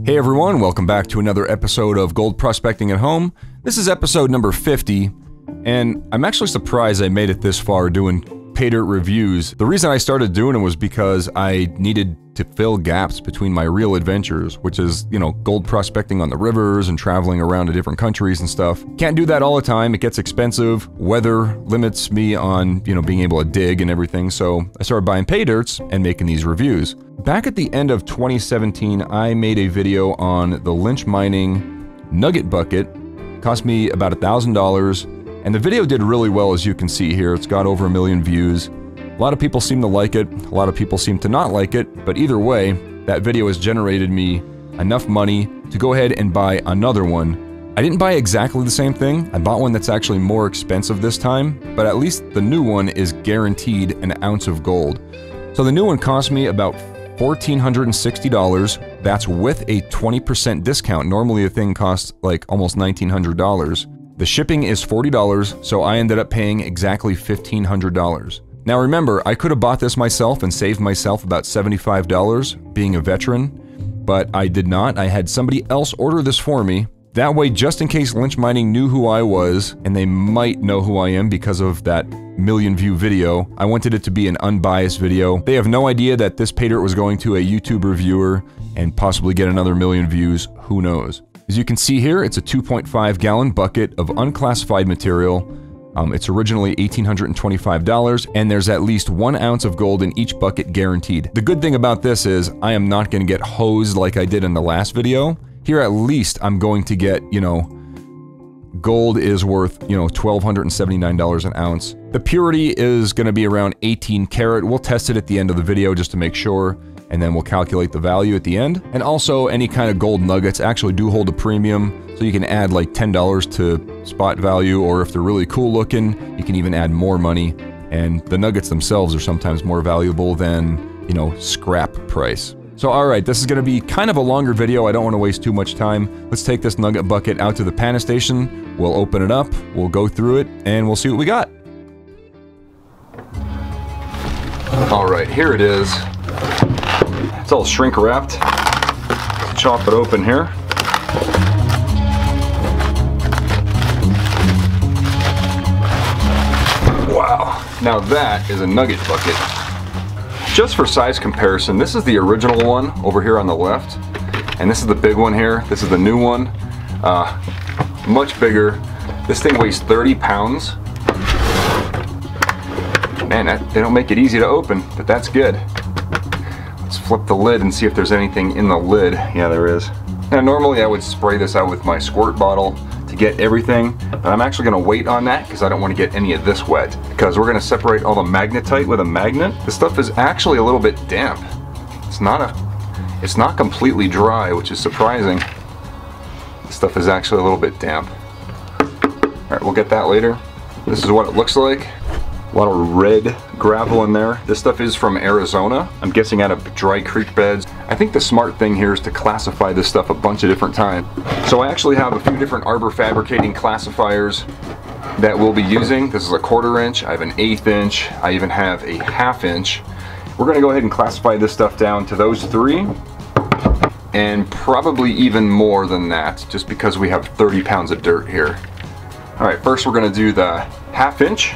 Hey everyone, welcome back to another episode of Gold Prospecting at Home. This is episode number 50, and I'm actually surprised I made it this far doing Paydirt reviews. The reason I started doing it was because I needed to fill gaps between my real adventures, which is, you know, gold prospecting on the rivers and traveling around to different countries and stuff. Can't do that all the time, it gets expensive. Weather limits me on, you know, being able to dig and everything, so I started buying Paydyrts and making these reviews. Back at the end of 2017, I made a video on the Lynch mining nugget bucket. Cost me about $1,000, and the video did really well, as you can see here. It's got over 1 million views. A lot of people seem to like it, a lot of people seem to not like it, but either way, that video has generated me enough money to go ahead and buy another one. I didn't buy exactly the same thing. I bought one that's actually more expensive this time, but at least the new one is guaranteed an ounce of gold. So the new one cost me about $1,460. That's with a 20% discount. Normally a thing costs like almost $1,900. The shipping is $40, so I ended up paying exactly $1,500. Now remember, I could have bought this myself and saved myself about $75 being a veteran, but I did not. I had somebody else order this for me. That way, just in case Lynch Mining knew who I was, and they might know who I am because of that 1 million view video, I wanted it to be an unbiased video. They have no idea that this Paydirt was going to a YouTube reviewer and possibly get another 1 million views, who knows. As you can see here, it's a 2.5 gallon bucket of unclassified material. It's originally $1,825, and there's at least 1 ounce of gold in each bucket guaranteed. The good thing about this is I am not going to get hosed like I did in the last video. Here at least I'm going to get, you know, gold is worth, you know, $1,279 an ounce. The purity is going to be around 18 karat. We'll test it at the end of the video just to make sure, and then we'll calculate the value at the end. And also, any kind of gold nuggets actually do hold a premium, so you can add like $10 to spot value, or if they're really cool looking, you can even add more money. And the nuggets themselves are sometimes more valuable than, you know, scrap price. So alright, this is going to be kind of a longer video. I don't want to waste too much time. Let's take this nugget bucket out to the pana station. We'll open it up, we'll go through it, and we'll see what we got. Alright, here it is. It's all shrink wrapped. Let's chop it open here. Wow, now that is a nugget bucket. Just for size comparison, this is the original one over here on the left, and this is the big one here. This is the new one, much bigger. This thing weighs 30 pounds. Man, they don't make it easy to open, but that's good. Let's flip the lid and see if there's anything in the lid. Yeah, there is. Now normally I would spray this out with my squirt bottle to get everything, but I'm actually going to wait on that because I don't want to get any of this wet, because we're going to separate all the magnetite with a magnet. This stuff is actually a little bit damp. It's not completely dry, which is surprising. This stuff is actually a little bit damp. Alright, we'll get that later. This is what it looks like. A lot of red gravel in there. This stuff is from Arizona. I'm guessing out of dry creek beds. I think the smart thing here is to classify this stuff a bunch of different times. So I actually have a few different arbor fabricating classifiers that we'll be using. This is a 1/4 inch, I have an 1/8 inch, I even have a 1/2 inch. We're gonna go ahead and classify this stuff down to those 3, and probably even more than that, just because we have 30 pounds of dirt here. All right, first we're gonna do the 1/2 inch.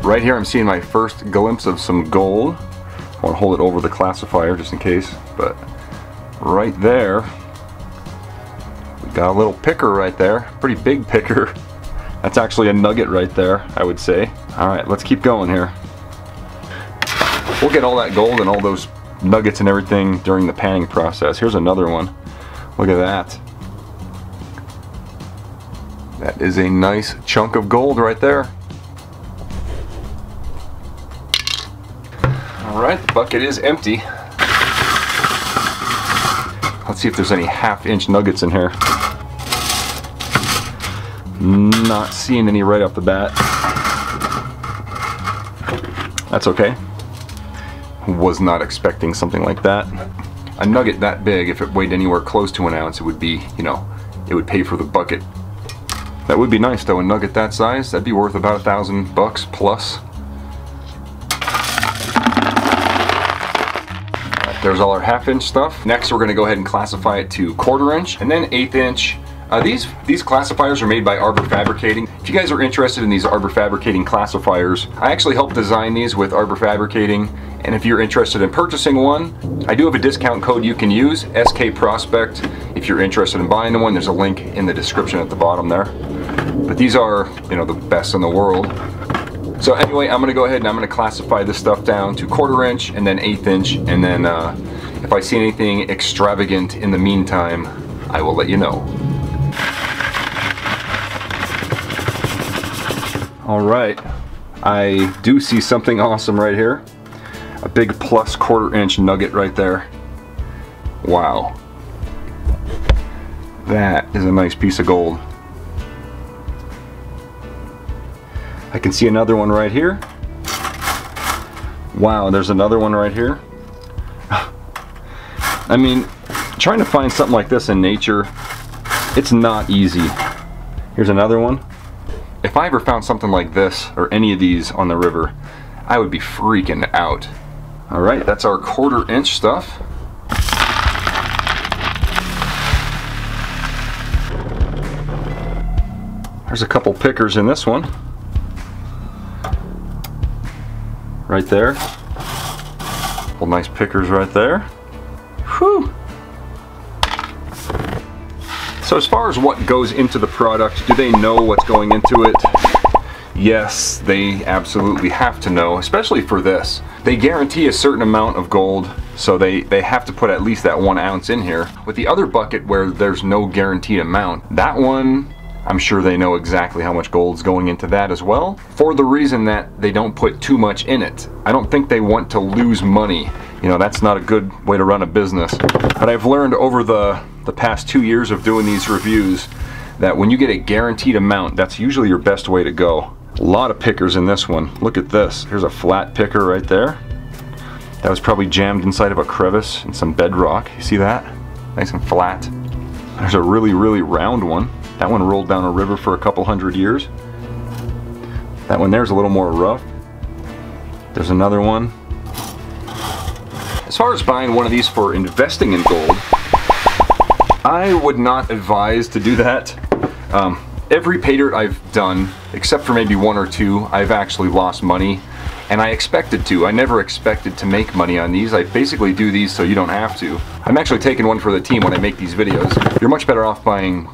Right here I'm seeing my first glimpse of some gold. I want to hold it over the classifier just in case, but right there, we got a little picker right there, pretty big picker. That's actually a nugget right there, I would say. Alright, let's keep going here. We'll get all that gold and all those nuggets and everything during the panning process. Here's another one. Look at that. That is a nice chunk of gold right there. Alright, the bucket is empty. Let's see if there's any 1/2 inch nuggets in here. Not seeing any right off the bat. That's okay. Was not expecting something like that. A nugget that big, if it weighed anywhere close to 1 ounce, it would be, you know, it would pay for the bucket. That would be nice though, a nugget that size. That'd be worth about $1,000 plus. There's all our 1/2 inch stuff. Next we're gonna go ahead and classify it to 1/4 inch and then 1/8 inch. These classifiers are made by Arbor Fabricating. If you guys are interested in these Arbor Fabricating classifiers, I actually helped design these with Arbor Fabricating, and if you're interested in purchasing one, I do have a discount code you can use, SK Prospect. If you're interested in buying one, there's a link in the description at the bottom there. But these are, you know, the best in the world. So anyway, I'm gonna go ahead and I'm gonna classify this stuff down to 1/4 inch and then 1/8 inch, and then if I see anything extravagant in the meantime, I will let you know. All right, I do see something awesome right here. A big plus 1/4 inch nugget right there. Wow. That is a nice piece of gold. I can see another one right here. Wow, there's another one right here. I mean, trying to find something like this in nature, it's not easy. Here's another one. If I ever found something like this, or any of these on the river, I would be freaking out. All right, that's our 1/4 inch stuff. There's a couple pickers in this one. Right there. Couple nice pickers right there. Whew. So as far as what goes into the product, do they know what's going into it? Yes, they absolutely have to know, especially for this. They guarantee a certain amount of gold, so they have to put at least that 1 ounce in here. With the other bucket where there's no guaranteed amount, that one, I'm sure they know exactly how much gold's going into that as well, for the reason that they don't put too much in it. I don't think they want to lose money. You know, that's not a good way to run a business. But I've learned over the past 2 years of doing these reviews that when you get a guaranteed amount, that's usually your best way to go. A lot of pickers in this one. Look at this. Here's a flat picker right there. That was probably jammed inside of a crevice in some bedrock. You see that? Nice and flat. There's a really, really round one. That one rolled down a river for a couple 100 years. That one there's a little more rough. There's another one. As far as buying one of these for investing in gold, I would not advise to do that. Every Paydirt I've done, except for maybe 1 or 2, I've actually lost money, and I expected to. I never expected to make money on these. I basically do these so you don't have to. I'm actually taking one for the team when I make these videos. You're much better off buying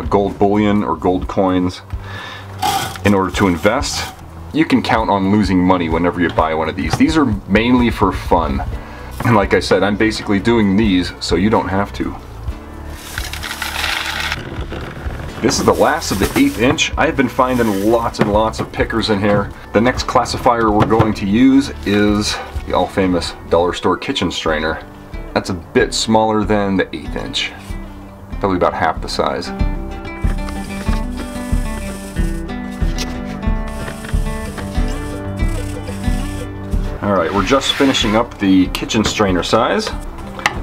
gold bullion or gold coins in order to invest. You can count on losing money whenever you buy one of these. These are mainly for fun. And like I said, I'm basically doing these so you don't have to. This is the last of the 1/8 inch. I've been finding lots and lots of pickers in here. The next classifier we're going to use is the all famous dollar store kitchen strainer. That's a bit smaller than the 1/8 inch. Probably about half the size. Alright, we're just finishing up the kitchen strainer size.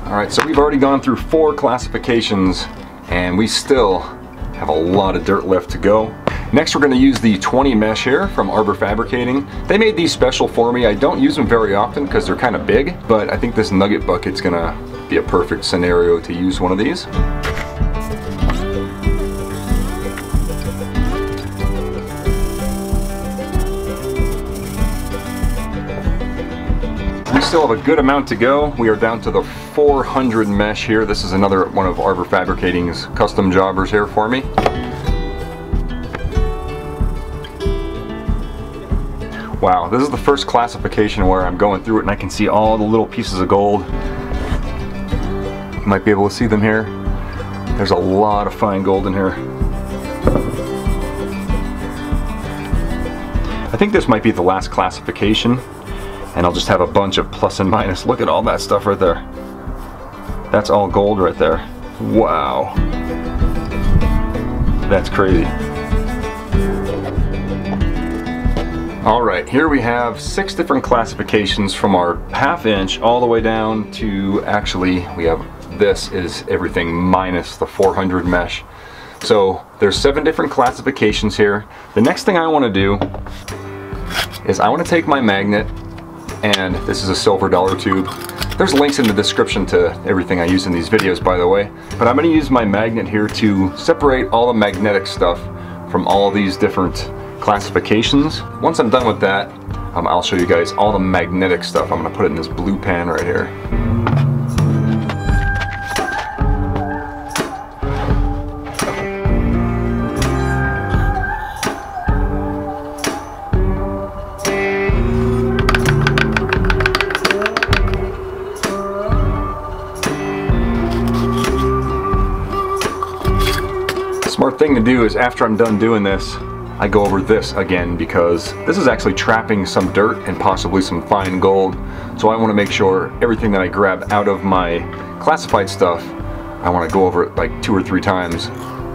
Alright, so we've already gone through 4 classifications and we still have a lot of dirt left to go. Next we're going to use the 20 mesh here from Arbor Fabricating. They made these special for me. I don't use them very often because they're kind of big, but I think this nugget bucket's going to be a perfect scenario to use one of these. We still have a good amount to go. We are down to the 400 mesh here. This is another one of Arbor Fabricating's custom jobbers here for me. Wow, this is the first classification where I'm going through it and I can see all the little pieces of gold. You might be able to see them here. There's a lot of fine gold in here. I think this might be the last classification, and I'll just have a bunch of plus and minus. Look at all that stuff right there. That's all gold right there. Wow. That's crazy. Alright, here we have 6 different classifications from our 1/2 inch all the way down to, actually, we have, this is everything minus the 400 mesh. So there's 7 different classifications here. The next thing I want to do is I want to take my magnet, and this is a silver dollar tube. There's links in the description to everything I use in these videos, by the way. But I'm going to use my magnet here to separate all the magnetic stuff from all of these different classifications. Once I'm done with that, I'll show you guys all the magnetic stuff. I'm going to put it in this blue pan right here. Smart thing to do is after I'm done doing this, I go over this again, because this is actually trapping some dirt and possibly some fine gold. So I want to make sure everything that I grab out of my classified stuff, I want to go over it like 2 or 3 times.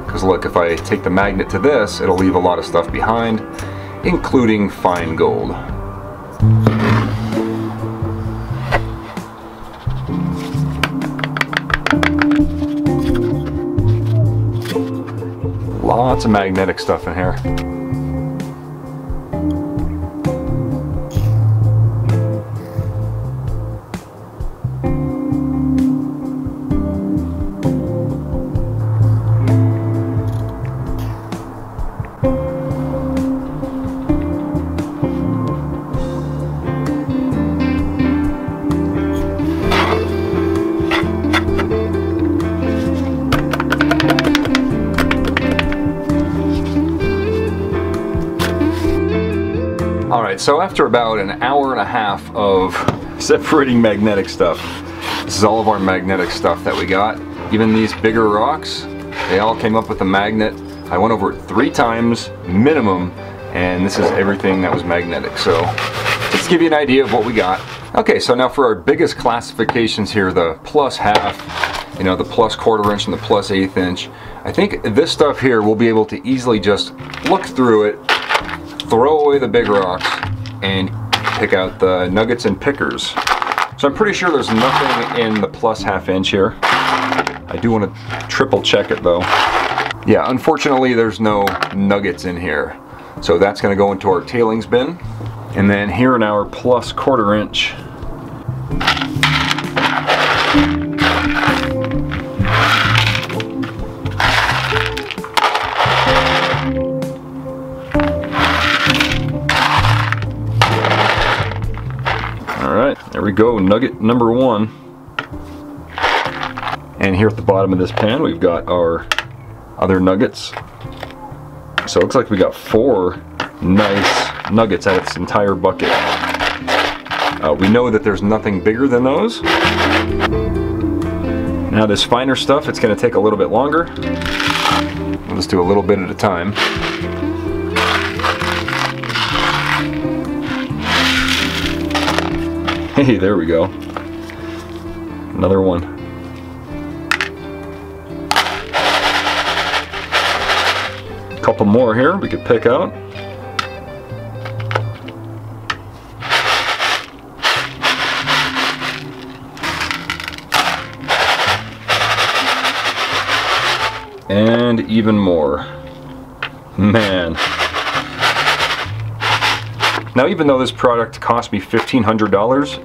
Because look, if I take the magnet to this, it'll leave a lot of stuff behind, including fine gold. Lots of magnetic stuff in here. Alright, so after about an hour and a half of separating magnetic stuff, this is all of our magnetic stuff that we got. Even these bigger rocks, they all came up with a magnet. I went over it 3 times minimum, and this is everything that was magnetic. So just to give you an idea of what we got. Okay, so now for our biggest classifications here, the plus half, you know, the plus 1/4 inch and the plus 1/8 inch. I think this stuff here we'll be able to easily just look through it, throw away the big rocks, and pick out the nuggets and pickers. So I'm pretty sure there's nothing in the plus 1/2 inch here. I do want to triple check it though. Yeah, unfortunately there's no nuggets in here. So that's going to go into our tailings bin. And then here in our plus 1/4 inch, there we go, nugget number 1. And here at the bottom of this pan we've got our other nuggets. So it looks like we got 4 nice nuggets out of this entire bucket. We know that there's nothing bigger than those. Now this finer stuff, it's going to take a little bit longer. We'll just do a little bit at a time. Hey, there we go. Another one. A couple more here we could pick out. And even more. Man. Now, even though this product cost me $1,500,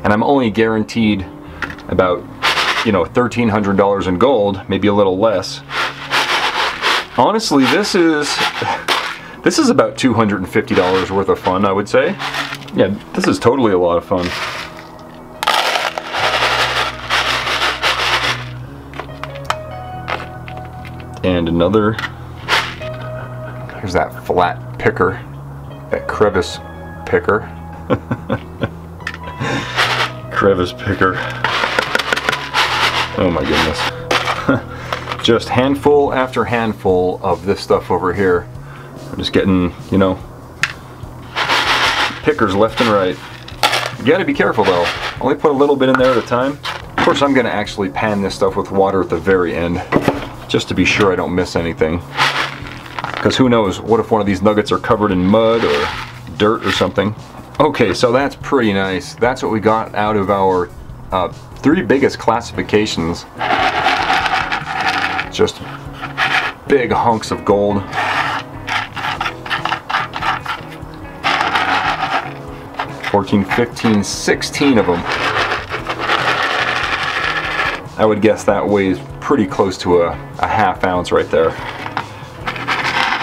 and I'm only guaranteed about, you know, $1,300 in gold, maybe a little less. Honestly, this is about $250 worth of fun, I would say. Yeah, this is totally a lot of fun. And another. Here's that flat picker, that crevice picker. Crevice picker. Oh my goodness. Just handful after handful of this stuff over here. I'm just getting, you know, pickers left and right. You gotta be careful though. Only put a little bit in there at a time. Of course, I'm gonna actually pan this stuff with water at the very end, just to be sure I don't miss anything. Because who knows, what if one of these nuggets are covered in mud or dirt or something. Okay, so that's pretty nice. That's what we got out of our 3 biggest classifications. Just big hunks of gold. 14, 15, 16 of them. I would guess that weighs pretty close to a half ounce right there.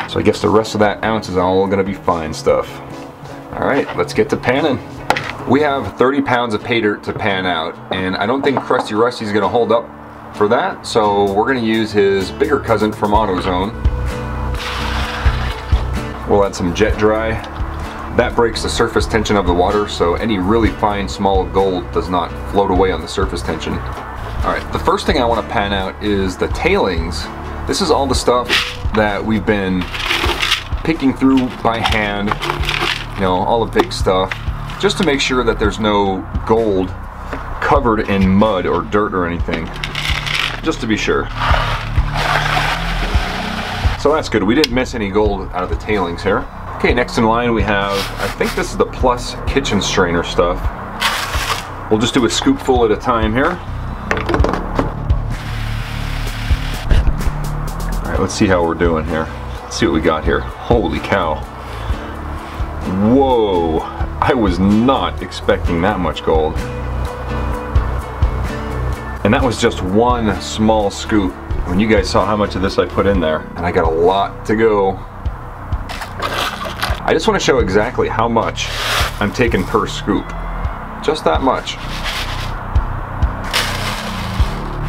So I guess the rest of that ounce is all gonna be fine stuff. All right, let's get to panning. We have 30 pounds of pay dirt to pan out, and I don't think Krusty Rusty's gonna hold up for that, so we're gonna use his bigger cousin from AutoZone. We'll add some Jet Dry. That breaks the surface tension of the water, so any really fine small gold does not float away on the surface tension. All right, the first thing I wanna pan out is the tailings. This is all the stuff that we've been picking through by hand, you know, all the big stuff, just to make sure that there's no gold covered in mud or dirt or anything, just to be sure. So that's good, we didn't miss any gold out of the tailings here. Okay, next in line we have, I think this is the Plus kitchen strainer stuff. We'll just do a scoopful at a time here. All right, let's see how we're doing here. Let's see what we got here. Holy cow. Whoa, I was not expecting that much gold. And that was just one small scoop. When you guys saw how much of this I put in there, and I got a lot to go. I just want to show exactly how much I'm taking per scoop. Just that much.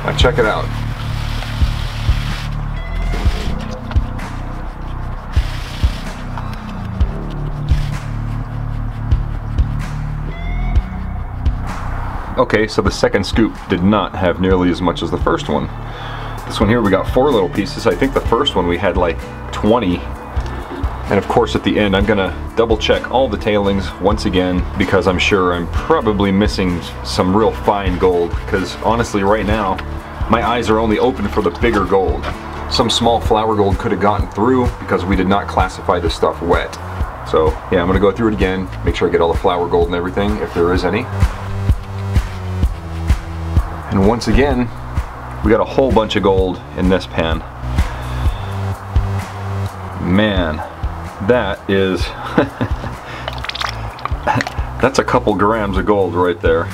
Now check it out. Okay, so the second scoop did not have nearly as much as the first one. This one here we got 4 little pieces. I think the first one we had like 20. And of course at the end I'm gonna double check all the tailings once again, because I'm sure I'm probably missing some real fine gold, because honestly right now my eyes are only open for the bigger gold. Some small flour gold could have gotten through because we did not classify this stuff wet. So yeah, I'm gonna go through it again, make sure I get all the flour gold and everything, if there is any. And once again, we got a whole bunch of gold in this pan. Man, that is, that's a couple grams of gold right there.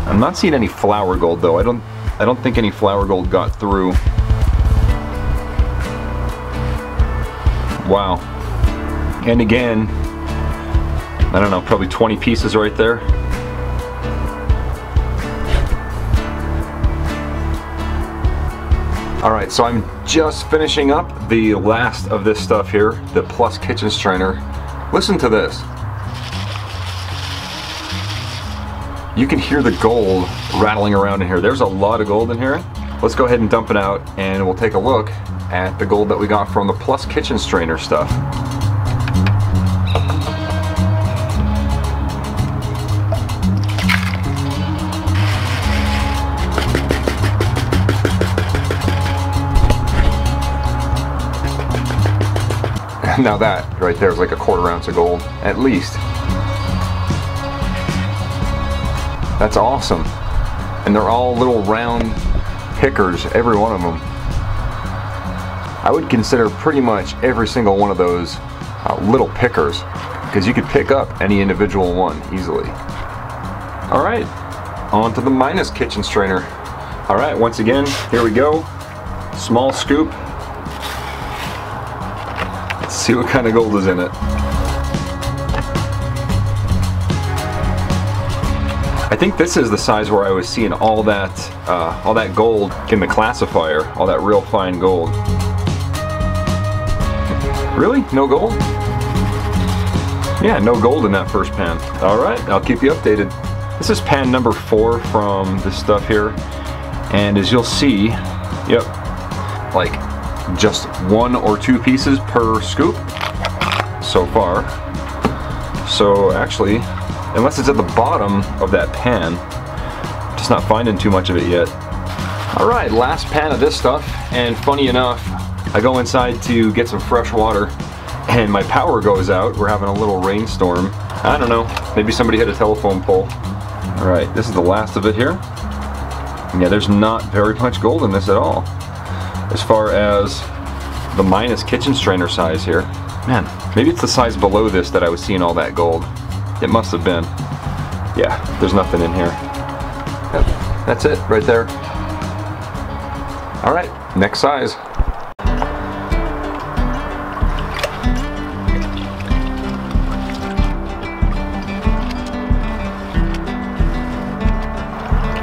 I'm not seeing any flour gold though. I don't think any flour gold got through. Wow. And again, I don't know, probably 20 pieces right there. Alright, so I'm just finishing up the last of this stuff here, the Plus kitchen strainer. Listen to this. You can hear the gold rattling around in here. There's a lot of gold in here. Let's go ahead and dump it out, and we'll take a look at the gold that we got from the Plus kitchen strainer stuff. Now that right there is like a 1/4 ounce of gold, at least. That's awesome. And they're all little round pickers, every one of them. I would consider pretty much every single one of those little pickers, because you could pick up any individual one easily. Alright, on to the minus kitchen strainer. Alright, once again, here we go. Small scoop. See what kind of gold is in it. I think this is the size where I was seeing all that gold in the classifier, all that real fine gold. Really? No gold? Yeah, no gold in that first pan. All right, I'll keep you updated. This is pan number 4 from this stuff here, and as you'll see, yep, like just 1 or 2 pieces per scoop so far. So actually, unless it's at the bottom of that pan, just not finding too much of it yet. Alright, last pan of this stuff, and funny enough, I go inside to get some fresh water and my power goes out. We're having a little rainstorm. I don't know, maybe somebody hit a telephone pole. Alright, this is the last of it here. Yeah, there's not very much gold in this at all. as far as the minus kitchen strainer size here. Man, maybe it's the size below this that I was seeing all that gold. It must have been. Yeah, there's nothing in here. Yep, that's it right there. All right, next size.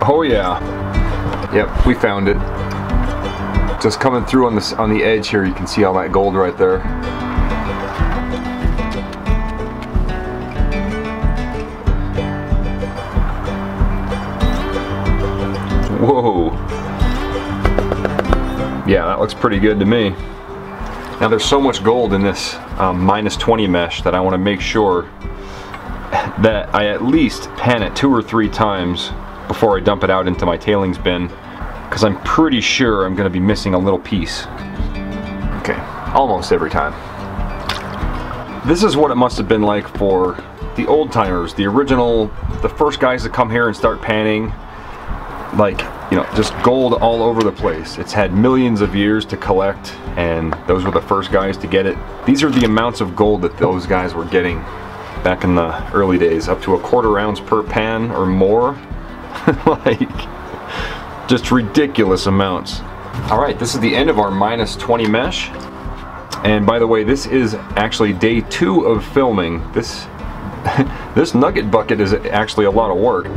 Oh yeah. Yep, we found it. Just coming through on the edge here, you can see all that gold right there. Whoa. Yeah, that looks pretty good to me. Now there's so much gold in this minus 20 mesh that I want to make sure that I at least pan it 2 or 3 times before I dump it out into my tailings bin, because I'm pretty sure I'm going to be missing a little piece. Okay, almost every time. This is what it must have been like for the old timers, the original, the first guys that come here and start panning. Like, you know, just gold all over the place. It's had millions of years to collect, and those were the first guys to get it. These are the amounts of gold that those guys were getting back in the early days, up to 1/4 ounce per pan or more. Like, just ridiculous amounts. All right, this is the end of our minus 20 mesh. And by the way, this is actually day 2 of filming. This this nugget bucket is actually a lot of work.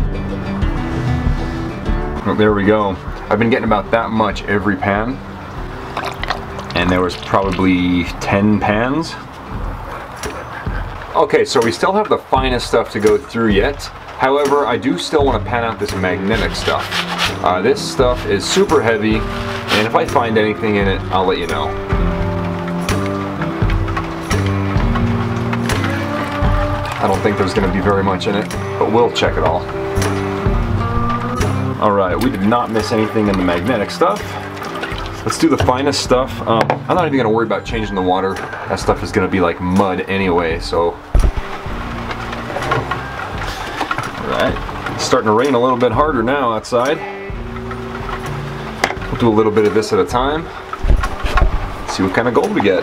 There we go. I've been getting about that much every pan, and there was probably 10 pans. Okay, so we still have the finest stuff to go through yet. However, I do still want to pan out this magnetic stuff. This stuff is super heavy, and if I find anything in it, I'll let you know. I don't think there's going to be very much in it, but we'll check it all. Alright, we did not miss anything in the magnetic stuff. Let's do the finest stuff. I'm not even going to worry about changing the water. That stuff is going to be like mud anyway, so. Alright, it's starting to rain a little bit harder now outside. We'll do a little bit of this at a time. See what kind of gold we get.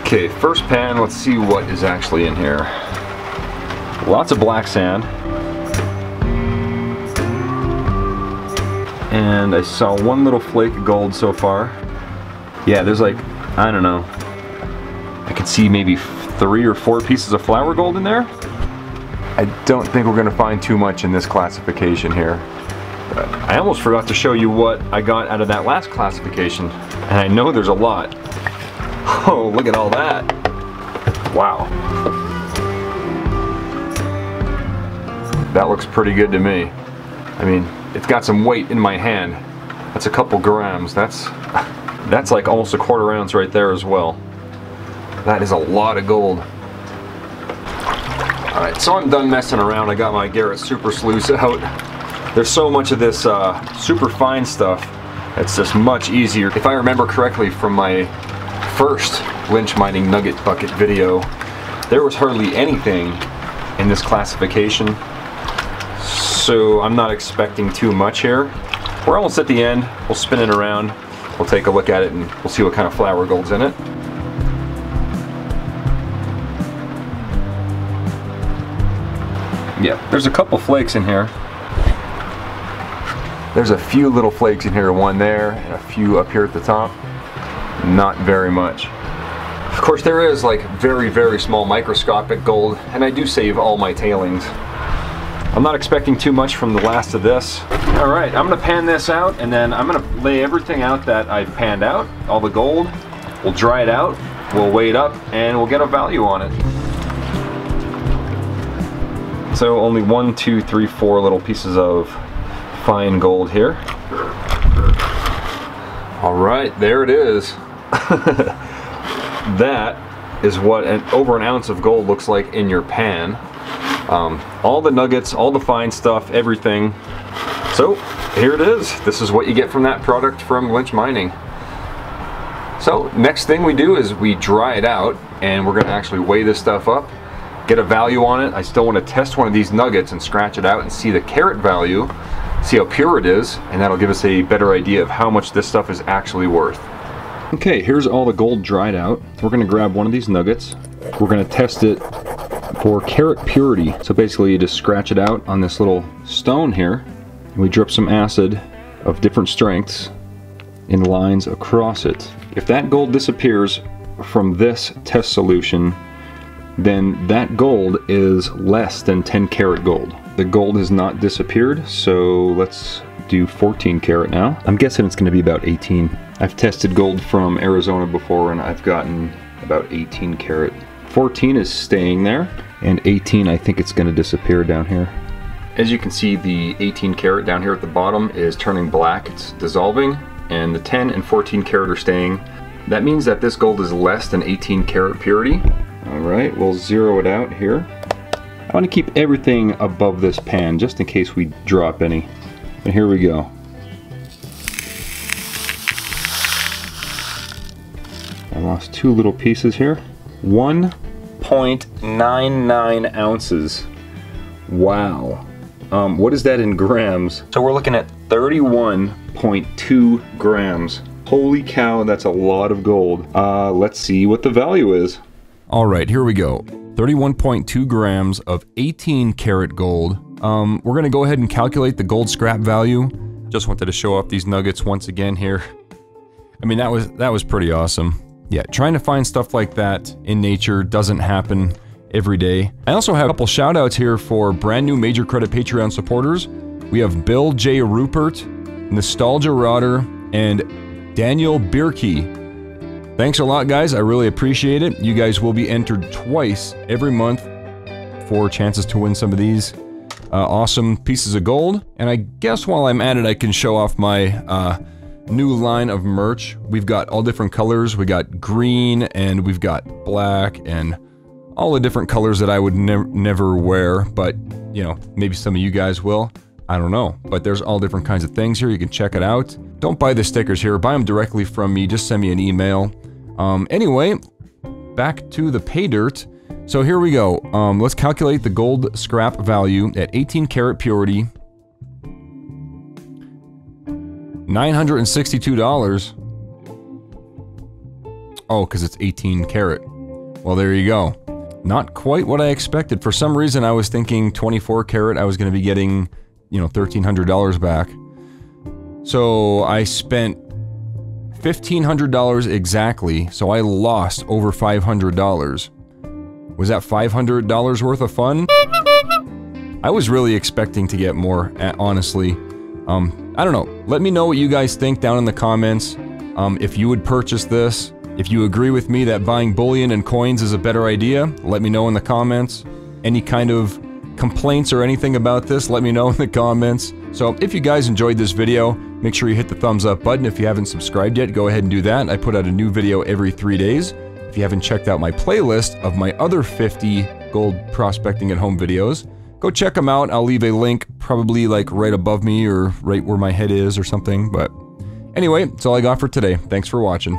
Okay, first pan, let's see what is actually in here. Lots of black sand. And I saw one little flake of gold so far. Yeah, there's like, I don't know, I could see maybe 3 or 4 pieces of flour gold in there. I don't think we're gonna find too much in this classification here. But I almost forgot to show you what I got out of that last classification. And I know there's a lot. Oh, look at all that. Wow. That looks pretty good to me. I mean, it's got some weight in my hand. That's a couple grams. That's like almost 1/4 ounce right there as well. That is a lot of gold. Alright, so I'm done messing around. I got my Garrett Super Sluice out. There's so much of this super fine stuff. It's just much easier. If I remember correctly from my first Lynch mining nugget bucket video, there was hardly anything in this classification, so I'm not expecting too much here. We're almost at the end. We'll spin it around, we'll take a look at it, and we'll see what kind of flour gold's in it. Yeah, there's a couple flakes in here. There's a few little flakes in here, one there and a few up here at the top. Not very much. Of course, there is like very, very small microscopic gold, and I do save all my tailings. I'm not expecting too much from the last of this. All right, I'm gonna pan this out, and then I'm gonna lay everything out that I've panned out, all the gold. We'll dry it out, we'll weigh it up, and we'll get a value on it. So only 1, 2, 3, 4 little pieces of fine gold here. All right, there it is. That is what over an ounce of gold looks like in your pan. All the nuggets, all the fine stuff, everything. So here it is. This is what you get from that product from Lynch Mining. So next thing we do is we dry it out. and we're gonna actually weigh this stuff up, get a value on it. I still want to test one of these nuggets and scratch it out and see the carat value, see how pure it is, and that'll give us a better idea of how much this stuff is actually worth. Okay, here's all the gold dried out. We're gonna grab one of these nuggets. We're gonna test it for carat purity. So basically you just scratch it out on this little stone here, and we drip some acid of different strengths in lines across it. If that gold disappears from this test solution, then that gold is less than 10 karat gold. The gold has not disappeared, so let's do 14 karat now. I'm guessing it's gonna be about 18. I've tested gold from Arizona before and I've gotten about 18 karat. 14 is staying there, and 18 I think it's gonna disappear down here. As you can see, the 18 karat down here at the bottom is turning black, it's dissolving, and the 10 and 14 karat are staying. That means that this gold is less than 18 karat purity. All right, we'll zero it out here. I want to keep everything above this pan just in case we drop any. And here we go. I lost two little pieces here. 1.99 ounces. Wow. What is that in grams? So we're looking at 31.2 grams. Holy cow, that's a lot of gold. Let's see what the value is. All right, here we go. 31.2 grams of 18 karat gold. We're gonna go ahead and calculate the gold scrap value. Just wanted to show off these nuggets once again here. I mean, that was pretty awesome. Yeah, trying to find stuff like that in nature doesn't happen every day. I also have a couple shout outs here for brand new Major Credit Patreon supporters. We have Bill J. Rupert, Nostalgia Rodder, and Daniel Bierke. Thanks a lot, guys. I really appreciate it. You guys will be entered twice every month for chances to win some of these awesome pieces of gold. And I guess while I'm at it, I can show off my new line of merch. We've got all different colors. We got green and we've got black and all the different colors that I would never wear, but you know, maybe some of you guys will. I don't know, but there's all different kinds of things here. You can check it out. Don't buy the stickers here. Buy them directly from me. Just send me an email. Anyway, back to the Paydirt. So here we go. Let's calculate the gold scrap value at 18 karat purity. $962. Oh, because it's 18 karat. Well, there you go. Not quite what I expected. For some reason, I was thinking 24 karat. I was going to be getting, you know, $1,300 back. So I spent $1,500 exactly, so I lost over $500. Was that $500 worth of fun? I was really expecting to get more, honestly. I don't know. Let me know what you guys think down in the comments. If you would purchase this, if you agree with me that buying bullion and coins is a better idea, let me know in the comments. Any kind of complaints or anything about this, let me know in the comments. So if you guys enjoyed this video, make sure you hit the thumbs up button. If you haven't subscribed yet, go ahead and do that. I put out a new video every 3 days. If you haven't checked out my playlist of my other 50 gold prospecting at home videos, go check them out. I'll leave a link probably like right above me or right where my head is or something. But anyway, that's all I got for today. Thanks for watching.